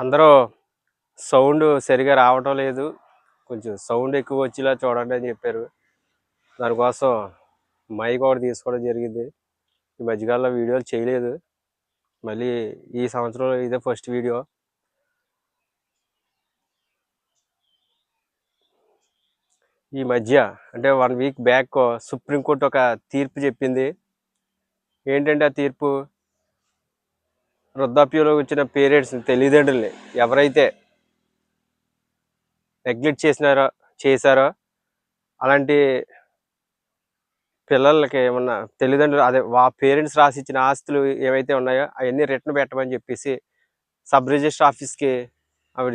అందరూ సౌండ్ సరిగా రావటం లేదు, కొంచెం సౌండ్ ఎక్కువ వచ్చేలా చూడండి అని చెప్పారు. దానికోసం మైక్ ఒకటి తీసుకోవడం జరిగింది. ఈ మధ్యకాలంలో వీడియోలు చేయలేదు, మళ్ళీ ఈ సంవత్సరంలో ఇదే ఫస్ట్ వీడియో. ఈ మధ్య అంటే 1 వీక్ బ్యాక్ సుప్రీంకోర్టు ఒక తీర్పు చెప్పింది. ఏంటంటే ఆ తీర్పు, వృద్ధాప్యంలో వచ్చిన పేరెంట్స్ తల్లిదండ్రుల్ని ఎవరైతే నెగ్లెక్ట్ చేశారో అలాంటి పిల్లలకి ఏమన్నా తల్లిదండ్రులు అదే పేరెంట్స్ రాసిచ్చిన ఆస్తులు ఏవైతే ఉన్నాయో అవన్నీ రిటర్న్ పెట్టమని చెప్పేసి సబ్ రిజిస్టర్ ఆఫీస్కి ఆవిడ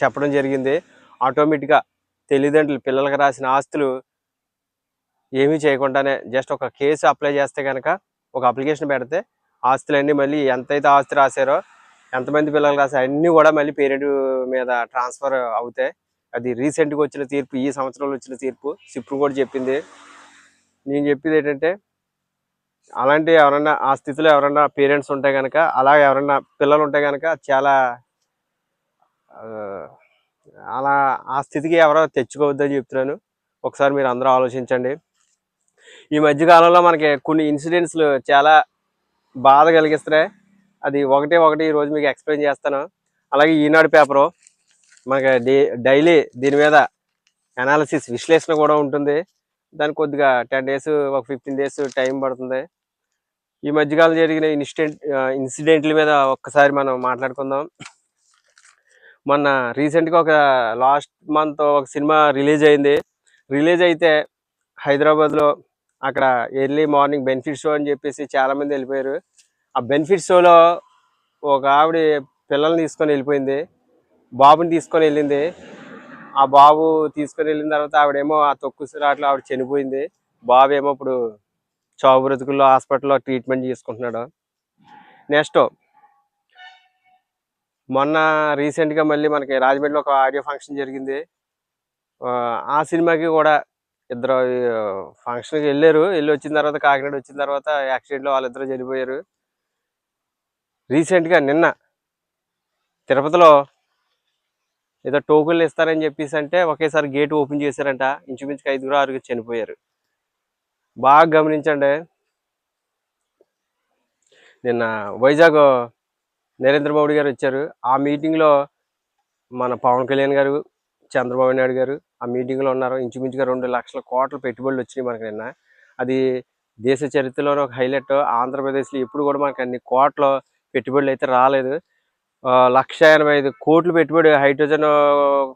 చెప్పడం జరిగింది. ఆటోమేటిక్గా తల్లిదండ్రులు పిల్లలకి రాసిన ఆస్తులు ఏమీ చేయకుండానే జస్ట్ ఒక కేసు అప్లై చేస్తే కనుక, ఒక అప్లికేషన్ పెడితే ఆస్తులన్నీ మళ్ళీ ఎంతైతే ఆస్తి రాశారో, ఎంతమంది పిల్లలు రాశారో అన్నీ కూడా మళ్ళీ పేరెంట్ మీద ట్రాన్స్ఫర్ అవుతాయి. అది రీసెంట్గా వచ్చిన తీర్పు, ఈ సంవత్సరంలో వచ్చిన తీర్పు సుప్రీంకోర్టు చెప్పింది. నేను చెప్పేది ఏంటంటే, అలాంటి ఎవరన్నా ఆ స్థితిలో ఎవరన్నా పేరెంట్స్ ఉంటే కనుక, అలా ఎవరన్నా పిల్లలు ఉంటే కనుక చాలా అలా ఆ స్థితికి ఎవరో తెచ్చుకోవద్దని చెప్తున్నాను. ఒకసారి మీరు అందరూ ఆలోచించండి. ఈ మధ్యకాలంలో మనకి కొన్ని ఇన్సిడెంట్స్లు చాలా బాధ కలిగిస్తున్నాయి. అది ఒకటి ఈరోజు మీకు ఎక్స్ప్లెయిన్ చేస్తాను. అలాగే ఈనాడు పేపరు మనకి డైలీ దీని మీద అనాలిసిస్, విశ్లేషణ కూడా ఉంటుంది. దానికి కొద్దిగా 10 డేస్, ఒక 15 డేస్ టైం పడుతుంది. ఈ మధ్యకాలం జరిగిన ఇన్సిడెంట్ల మీద ఒక్కసారి మనం మాట్లాడుకుందాం. మొన్న రీసెంట్గా ఒక లాస్ట్ మంత్ ఒక సినిమా రిలీజ్ అయింది. రిలీజ్ అయితే హైదరాబాద్లో అక్కడ ఎర్లీ మార్నింగ్ బెనిఫిట్ షో అని చెప్పేసి చాలామంది వెళ్ళిపోయారు. ఆ బెనిఫిట్ షోలో ఒక ఆవిడ పిల్లల్ని తీసుకొని వెళ్ళిపోయింది, బాబుని తీసుకొని వెళ్ళింది. ఆ బాబు తీసుకొని వెళ్ళిన తర్వాత ఆవిడేమో ఆ తొక్కుసలాట్లో ఆవిడ చనిపోయింది. బాబు ఏమో ఇప్పుడు చావు బ్రతుకుల్లో హాస్పిటల్లో ట్రీట్మెంట్ చేసుకుంటున్నాడు. నెక్స్ట్ మొన్న రీసెంట్గా మళ్ళీ మనకి రాజమండ్రిలో ఒక ఆడియో ఫంక్షన్ జరిగింది. ఆ సినిమాకి కూడా ఇద్దరు ఫంక్షన్కి వెళ్ళి వచ్చిన తర్వాత కాకినాడ వచ్చిన తర్వాత యాక్సిడెంట్లో వాళ్ళిద్దరూ చనిపోయారు. రీసెంట్గా నిన్న తిరుపతిలో ఏదో టోకెన్లు ఇస్తారని చెప్పేసి అంటే ఒకేసారి గేట్ ఓపెన్ చేశారంట. ఇంచుమించుగా 5-6 చనిపోయారు. బాగా గమనించండి. నిన్న వైజాగ్ నరేంద్ర మోడీ గారు వచ్చారు. ఆ మీటింగ్లో మన పవన్ కళ్యాణ్ గారు, చంద్రబాబు నాయుడు గారు ఆ మీటింగ్లో ఉన్నారు. ఇంచుమించుగా 2 లక్షల కోట్ల పెట్టుబడులు వచ్చినాయి మనకి నిన్న. అది దేశ చరిత్రలోనే ఒక హైలైట్. ఆంధ్రప్రదేశ్లో ఎప్పుడు కూడా మనకు అన్ని కోట్ల పెట్టుబడులు అయితే రాలేదు. 1,85 కోట్లు పెట్టుబడి హైడ్రోజన్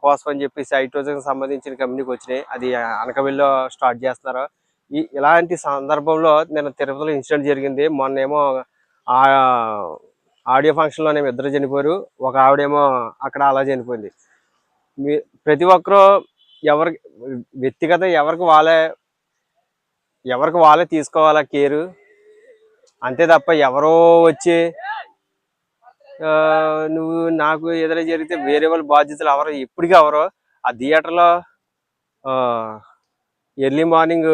కోసం అని చెప్పేసి హైడ్రోజన్ సంబంధించిన కంపెనీకి వచ్చినాయి. అది అనకాపల్లిలో స్టార్ట్ చేస్తున్నారు. ఇలాంటి సందర్భంలో నిన్న తిరుపతిలో ఇన్సిడెంట్ జరిగింది. మొన్నేమో ఆడియో ఫంక్షన్లోనేమో ఇద్దరు చనిపోయారు, ఒక ఆవిడేమో అక్కడ అలా చనిపోయింది. ప్రతి ఒక్కరూ వ్యక్తిగత ఎవరికి వాళ్ళే తీసుకోవాలా కేరు, అంతే తప్ప ఎవరో వచ్చి నువ్వు నాకు ఏదైనా జరిగితే వేరే వాళ్ళ బాధ్యతలు ఎప్పటికీ ఎవరో. ఆ థియేటర్లో ఎర్లీ మార్నింగ్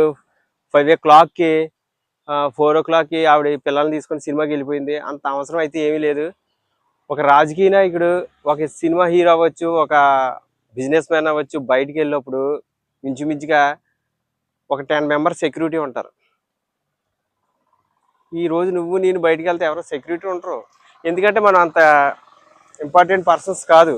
5 o'clockకి 4 o'clockకి ఆవిడ పిల్లల్ని తీసుకొని సినిమాకి వెళ్ళిపోయింది. అంత అవసరం అయితే ఏమీ లేదు. ఒక రాజకీయ నాయకుడు, ఒక సినిమా హీరో అవ్వచ్చు, ఒక బిజినెస్ మ్యాన్ అవ్వచ్చు, బయటికి వెళ్ళినప్పుడు ఇంచుమించుగా ఒక 10 మెంబర్స్ సెక్యూరిటీ ఉంటారు. ఈరోజు నువ్వు నేను బయటికి వెళ్తే ఎవరో సెక్యూరిటీ ఉంటారు, ఎందుకంటే మనం అంత ఇంపార్టెంట్ పర్సన్స్ కాదు.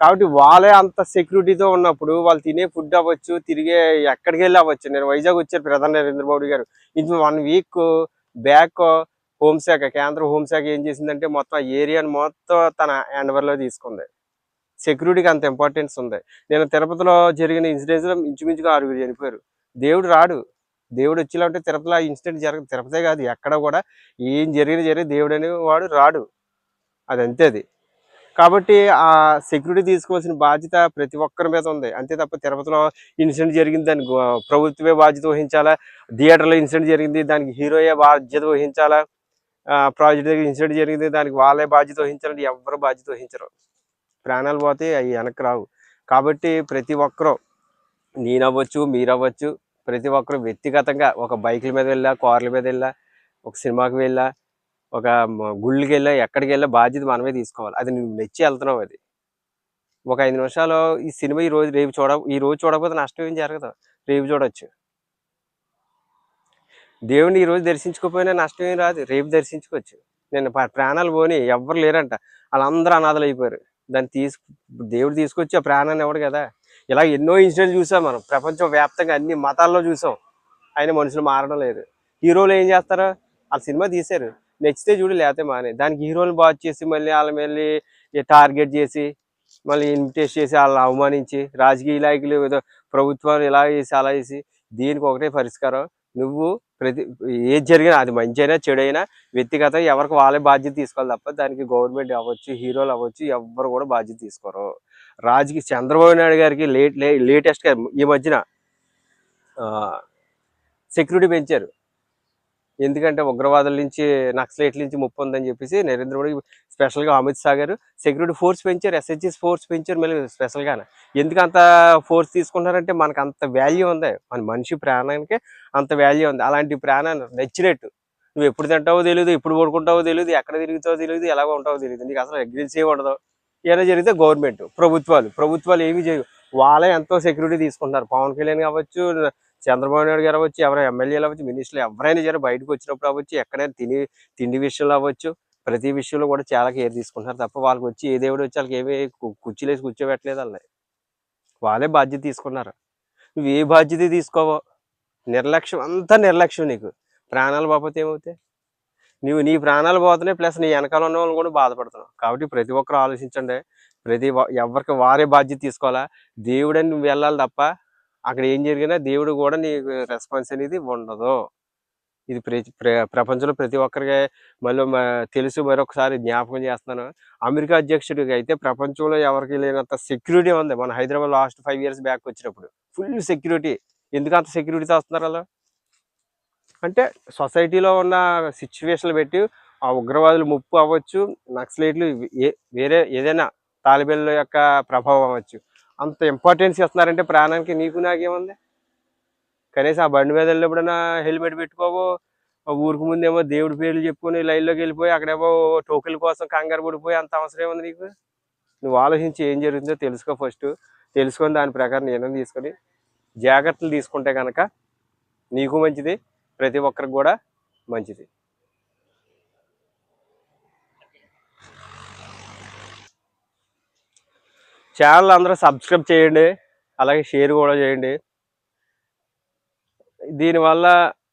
కాబట్టి వాళ్ళే అంత సెక్యూరిటీతో ఉన్నప్పుడు వాళ్ళు తినే ఫుడ్ అవ్వచ్చు, తిరిగే ఎక్కడికి వెళ్ళి అవ్వచ్చు. నేను వైజాగ్ వచ్చారు ప్రధాని నరేంద్ర మోడీ గారు. ఇది 1 వీక్ బ్యాక్ హోంశాఖ, కేంద్ర హోంశాఖ ఏం చేసిందంటే మొత్తం ఆ ఏరియాని మొత్తం తన హ్యాండ్ఓవర్లో తీసుకుంది. సెక్యూరిటీకి అంత ఇంపార్టెన్స్ ఉంది. నేను తిరుపతిలో జరిగిన ఇన్సిడెంట్స్లో ఇంచుమించుగా 6 చనిపోయారు. దేవుడు రాడు. దేవుడు వచ్చేలా ఉంటే తిరుపతిలో ఇన్సిడెంట్ జరగదు. తిరుపతే కాదు, ఎక్కడ కూడా ఏం జరిగి దేవుడు అనేవాడు రాడు. అది అంతే. అది కాబట్టి ఆ సెక్యూరిటీ తీసుకోవాల్సిన బాధ్యత ప్రతి ఒక్కరి మీద ఉంది. అంతే తప్ప తిరుపతిలో ఇన్సిడెంట్ జరిగింది దానికి ప్రభుత్వమే బాధ్యత వహించాలా, థియేటర్లో ఇన్సిడెంట్ జరిగింది దానికి హీరోయే బాధ్యత వహించాలా, ప్రాజెక్ట్ దగ్గర ఇన్సిడెంట్ జరిగింది దానికి వాళ్ళే బాధ్యత వహించాలంటే ఎవరు బాధ్యత వహించరు. ప్రాణాలు పోతే అవి వెనక్కి రావు. కాబట్టి ప్రతి ఒక్కరూ, నేనవ్వచ్చు, మీరవ్వచ్చు, ప్రతి ఒక్కరు వ్యక్తిగతంగా ఒక బైకుల మీద వెళ్ళా, కార్ల మీద వెళ్ళా, ఒక సినిమాకి వెళ్ళా, ఒక గుళ్ళకి వెళ్ళా, ఎక్కడికి వెళ్ళా బాధ్యత మనమే తీసుకోవాలి. అది నువ్వు నచ్చి వెళ్తున్నావు. అది ఒక 5 నిమిషాలు ఈ సినిమా ఈ రోజు చూడకపోతే నష్టం ఏం జరగదు. రేపు చూడొచ్చు. దేవుడిని ఈ రోజు దర్శించుకోకపోయినా నష్టం ఏం రాదు. రేపు దర్శించుకోవచ్చు. నేను ప్రాణాలు పోని ఎవ్వరు లేరంట. వాళ్ళందరూ అనాథలు అయిపోయారు. దేవుడు తీసుకొచ్చి ఆ ప్రాణాన్ని ఇవ్వడు కదా. ఇలా ఎన్నో ఇన్సిడెంట్లు చూసాం మనం. ప్రపంచం వ్యాప్తంగా అన్ని మతాల్లో చూసాం. అయినా మనుషులు మారడం లేదు. హీరోలు ఏం చేస్తారు? ఆ సినిమా తీశారు, నచ్చితే చూడు, లేకపోతే మానే. దానికి హీరోలు బాగు చేసి మళ్ళీ వాళ్ళ మళ్ళీ టార్గెట్ చేసి మళ్ళీ ఇన్విటేట్ చేసి వాళ్ళని అవమానించి రాజకీయ నాయకులు ఏదో ప్రభుత్వాలు ఇలా చేసి అలా చేసి దీనికి ఒకటే పరిష్కారం. నువ్వు ఏది జరిగినా అది మంచి అయినా చెడు అయినా వ్యక్తిగతంగా ఎవరికి వాళ్ళే బాధ్యత తీసుకోవాలి తప్ప దానికి గవర్నమెంట్ అవ్వచ్చు, హీరోలు అవ్వచ్చు, ఎవ్వరు కూడా బాధ్యత తీసుకోరు. చంద్రబాబు నాయుడు గారికి లేటెస్ట్గా ఈ మధ్యన సెక్యూరిటీ పెంచారు. ఎందుకంటే ఉగ్రవాదుల నుంచి, నక్సలైట్ల నుంచి ముప్పు ఉందని చెప్పేసి నరేంద్ర మోడీ స్పెషల్గా అమిత్ షా గారు సెక్యూరిటీ ఫోర్స్ పెంచారు, ఎస్హెచ్ఎస్ ఫోర్స్ పెంచారు. మళ్ళీ స్పెషల్గానే ఎందుకు అంత ఫోర్స్ తీసుకుంటారంటే మనకు అంత వాల్యూ ఉంది. మన మనిషి ప్రాణానికి అంత వాల్యూ ఉంది. అలాంటి ప్రాణాన్ని నచ్చినట్టు నువ్వు ఎప్పుడు తింటావో తెలియదు, ఎప్పుడు పడుకుంటావో తెలియదు, ఎక్కడ తిరుగుతావో తెలియదు, ఎలాగో ఉంటావో తెలియదు. నీకు అసలు రెగ్యులేన్స్ ఏమి ఉండదు. ఏమైనా జరిగితే గవర్నమెంట్, ప్రభుత్వాలు ఏమి చేయవు. వాళ్ళే ఎంతో సెక్యూరిటీ తీసుకుంటున్నారు. పవన్ కళ్యాణ్ కావచ్చు, చంద్రబాబు నాయుడు గారు అవ్వచ్చు, ఎవరైనా ఎమ్మెల్యేలు అవ్వచ్చు, మినిస్టర్లు ఎవరైనా సరే బయటకు వచ్చినప్పుడు అవ్వచ్చు, ఎక్కడైనా తిండి విషయంలో అవ్వచ్చు, ప్రతి విషయంలో కూడా చాలా కేర్ తీసుకుంటున్నారు తప్ప వాళ్ళకి వచ్చి ఏ దేవుడు వచ్చి వాళ్ళకి ఏమీ కుర్చీలేసి కూర్చోబెట్టలేదు. వాళ్ళే బాధ్యత తీసుకున్నారు. నువ్వు ఏ బాధ్యత తీసుకోవో నిర్లక్ష్యం, అంతా నిర్లక్ష్యం. నీకు ప్రాణాలు పోతే ఏమవుతాయి? నీ ప్రాణాలు పోతున్నాయి, ప్లస్ నీ వెనకాల ఉన్న వాళ్ళు కూడా బాధపడుతున్నావు. కాబట్టి ప్రతి ఒక్కరు ఆలోచించండి. ఎవరికి వారే బాధ్యత తీసుకోవాలా. దేవుడని నువ్వు వెళ్ళాలి తప్ప అక్కడ ఏం జరిగినా దేవుడు కూడా నీకు రెస్పాన్స్ అనేది ఉండదు. ఇది ప్రపంచంలో ప్రతి ఒక్కరికి మళ్ళీ తెలుసు. మరొకసారి జ్ఞాపకం చేస్తున్నాను, అమెరికా అధ్యక్షుడికి అయితే ప్రపంచంలో ఎవరికి లేనంత సెక్యూరిటీ ఉంది. మన హైదరాబాద్ లాస్ట్ 5 years బ్యాక్ వచ్చినప్పుడు ఫుల్ సెక్యూరిటీ. ఎందుకు అంత సెక్యూరిటీతో వస్తున్నారు అలా అంటే సొసైటీలో ఉన్న సిచ్యువేషన్లు బట్టి ఆ ఉగ్రవాదులు ముప్పు అవ్వచ్చు, నక్సలైట్లు వేరే ఏదైనా తాలిబాన్ల యొక్క ప్రభావం అవ్వచ్చు. అంత ఇంపార్టెన్స్ ఇస్తున్నారంటే ప్రాణానికి నీకు నాకేముంది? కనీసం ఆ బండి మీద వెళ్ళినప్పుడైనా హెల్మెట్ పెట్టుకోవు. ఊరికి ముందేమో దేవుడి పేర్లు చెప్పుకొని లైన్లోకి వెళ్ళిపోయి అక్కడేమో టోకెన్ల కోసం కంగారు పడిపోయి అంత అవసరం ఏముంది నీకు? నువ్వు ఆలోచించి ఏం జరుగుతుందో తెలుసుకో. ఫస్ట్ తెలుసుకొని దాని ప్రకారం నిర్ణయం తీసుకొని జాగ్రత్తలు తీసుకుంటే కనుక నీకు మంచిది, ప్రతి ఒక్కరికి కూడా మంచిది. ఛానల్ అందరూ సబ్స్క్రైబ్ చేయండి, అలాగే షేర్ కూడా చేయండి. దీనివల్ల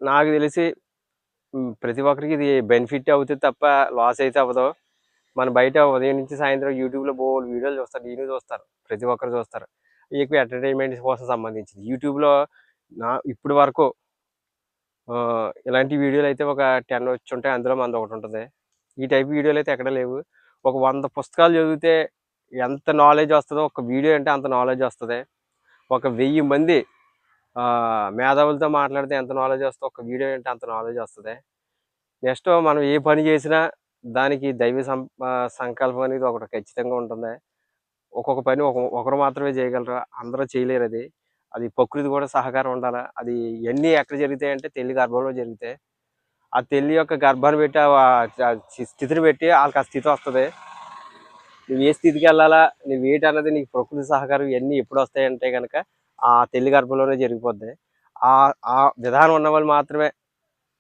నాకు తెలిసి ప్రతి ఒక్కరికి ఇది బెనిఫిట్ అవుతుంది తప్ప లాస్ అయితే అవ్వదు. మన బయట ఉదయం నుంచి సాయంత్రం యూట్యూబ్లో బోల్డ్ వీడియోలు చూస్తారు, నేను చూస్తారు, ప్రతి ఒక్కరు చూస్తారు. ఎక్కువ ఎంటర్టైన్మెంట్ కోసం సంబంధించింది. యూట్యూబ్లో ఇప్పటి వరకు ఇలాంటి వీడియోలు అయితే ఒక 10 వచ్చి ఉంటాయి. అందులో మనది ఒకటి ఉంటుంది. ఈ టైప్ వీడియోలు అయితే ఎక్కడ లేవు. ఒక 100 పుస్తకాలు చదివితే ఎంత నాలెడ్జ్ వస్తుందో ఒక వీడియో అంటే అంత నాలెడ్జ్ వస్తుంది. ఒక 1000 మంది మేధావులతో మాట్లాడితే ఎంత నాలెడ్జ్ వస్తుందో ఒక వీడియో అంటే అంత నాలెడ్జ్ వస్తుంది. నెక్స్ట్ మనం ఏ పని చేసినా దానికి దైవ సంకల్పం అనేది ఒకటి ఖచ్చితంగా ఉంటుంది. ఒక్కొక్క పని ఒకరు మాత్రమే చేయగలరు, అందరూ చేయలేరు. అది ప్రకృతి కూడా సహకారం ఉండాలి. అది ఇవన్నీ ఎక్కడ జరుగుతాయంటే తల్లి గర్భంలో జరుగుతాయి. ఆ తల్లి యొక్క గర్భాన్ని పెట్టి స్థితిని పెట్టి వాళ్ళకి ఆ స్థితి వస్తుంది. నువ్వు ఏ స్థితికి వెళ్ళాలా, నువ్వు ఏంటి అన్నది నీకు ప్రకృతి సహకారం ఇవన్నీ ఎప్పుడు వస్తాయంటే కనుక ఆ తల్లి గర్భంలోనే జరిగిపోద్ది. ఆ విధానం ఉన్న వాళ్ళు మాత్రమే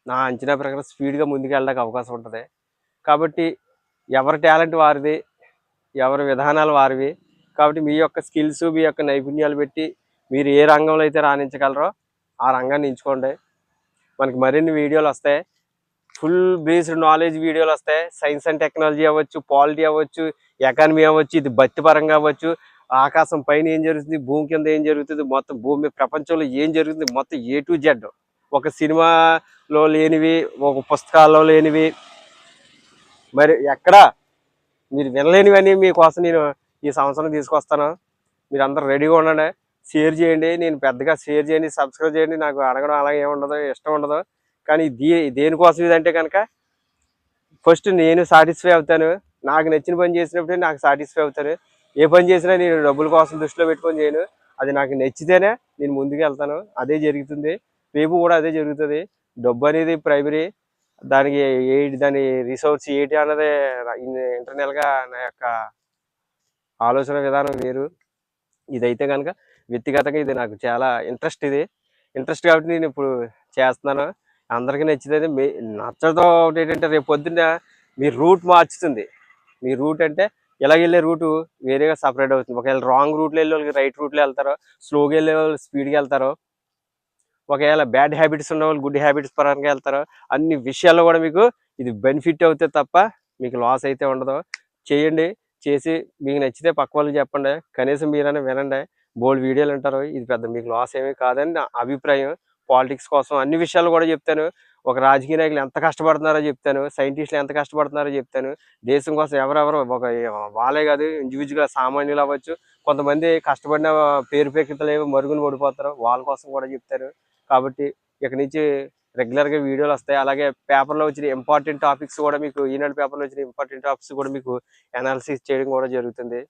నా అంచనా ప్రకారం స్పీడ్గా ముందుకు వెళ్ళడానికి అవకాశం ఉంటుంది. కాబట్టి ఎవరి టాలెంట్ వారిది, ఎవరి విధానాలు వారివి. కాబట్టి మీ యొక్క స్కిల్స్, మీ యొక్క నైపుణ్యాలు పెట్టి మీరు ఏ రంగంలో అయితే రాణించగలరో ఆ రంగాన్ని ఎంచుకోండి. మనకి మరిన్ని వీడియోలు వస్తాయి, ఫుల్ బేస్డ్ నాలెడ్జ్ వీడియోలు వస్తాయి. సైన్స్ అండ్ టెక్నాలజీ అవ్వచ్చు, పాలిటీ అవ్వచ్చు, ఎకానమీ అవ్వచ్చు, ఇది భక్తి పరంగా అవ్వచ్చు, ఆకాశం పైన ఏం జరుగుతుంది, భూమి కింద ఏం జరుగుతుంది, మొత్తం భూమి ప్రపంచంలో ఏం జరుగుతుంది, మొత్తం A to Z. ఒక సినిమాలో లేనివి, ఒక పుస్తకాల్లో లేనివి, మరి ఎక్కడ మీరు వినలేనివని మీకోసం నేను ఈ సంవత్సరం తీసుకొస్తాను. మీరు అందరూ రెడీగా ఉండండి. షేర్ చేయండి. నేను పెద్దగా షేర్ చేయండి, సబ్స్క్రైబ్ చేయండి, నాకు అడగడం అలాగే ఏముండదు, ఇష్టం ఉండదు. కానీ దేనికోసం ఇదంటే కనుక ఫస్ట్ నేను సాటిస్ఫై అవుతాను. నాకు నచ్చిన పని చేసినప్పుడే నాకు సాటిస్ఫై అవుతాను. ఏ పని చేసినా నేను డబ్బుల కోసం దృష్టిలో పెట్టుకొని చేయను. అది నాకు నచ్చితేనే నేను ముందుకు వెళ్తాను. అదే జరుగుతుంది, రేపు కూడా అదే జరుగుతుంది. డబ్బు అనేది ప్రైమరీ, దానికి దాని రిసోర్స్ ఏంటి అన్నది ఇంటర్నల్గా నా యొక్క ఆలోచన విధానం వేరు. ఇదైతే కనుక వ్యక్తిగతంగా ఇది నాకు చాలా ఇంట్రెస్ట్ కాబట్టి నేను ఇప్పుడు చేస్తున్నాను. అందరికీ నచ్చుతుంది. నచ్చడం ఒకటి ఏంటంటే రేపు పొద్దున్న మీ రూట్ మార్చుతుంది. మీ రూట్ అంటే ఇలాగ వెళ్ళే రూటు వేరేగా సపరేట్ అవుతుంది. ఒకవేళ రాంగ్ రూట్లో వెళ్ళే వాళ్ళకి రైట్ రూట్లో వెళ్తారో, స్లోగా వెళ్ళే వాళ్ళు స్పీడ్గా వెళ్తారో, ఒకవేళ బ్యాడ్ హ్యాబిట్స్ ఉన్న వాళ్ళు గుడ్ హ్యాబిట్స్ పరంగా వెళ్తారో, అన్ని విషయాల్లో కూడా మీకు ఇది బెనిఫిట్ అవుతుంది తప్ప మీకు లాస్ అయితే ఉండదు. చేయండి, చేసి మీకు నచ్చితే పక్క వాళ్ళకి చెప్పండి, కనీసం మీరైనా వినండి. బోల్డ్ వీడియోలు అంటారు, ఇది పెద్ద మీకు లాస్ ఏమీ కాదని నా అభిప్రాయం. పాలిటిక్స్ కోసం అన్ని విషయాలు కూడా చెప్తాను. ఒక రాజకీయ నాయకులు ఎంత కష్టపడుతున్నారో చెప్తాను, సైంటిస్టులు ఎంత కష్టపడుతున్నారో చెప్తాను. దేశం కోసం ఎవరెవరు వాళ్ళే కాదు, ఇండివిజువల్గా సామాన్యులు అవ్వచ్చు, కొంతమంది కష్టపడిన పేరు ప్రఖ్యాతులు ఏవో మరుగున పడిపోతారు, వాళ్ళ కోసం కూడా చెప్తారు. కాబట్టి ఇక్కడి నుంచి రెగ్యులర్గా వీడియోలు వస్తాయి. అలాగే పేపర్లో వచ్చిన ఇంపార్టెంట్ టాపిక్స్ కూడా మీకు, ఈనాడు పేపర్లో వచ్చిన ఇంపార్టెంట్ టాపిక్స్ కూడా మీకు అనాలిసిస్ చేయడం కూడా జరుగుతుంది.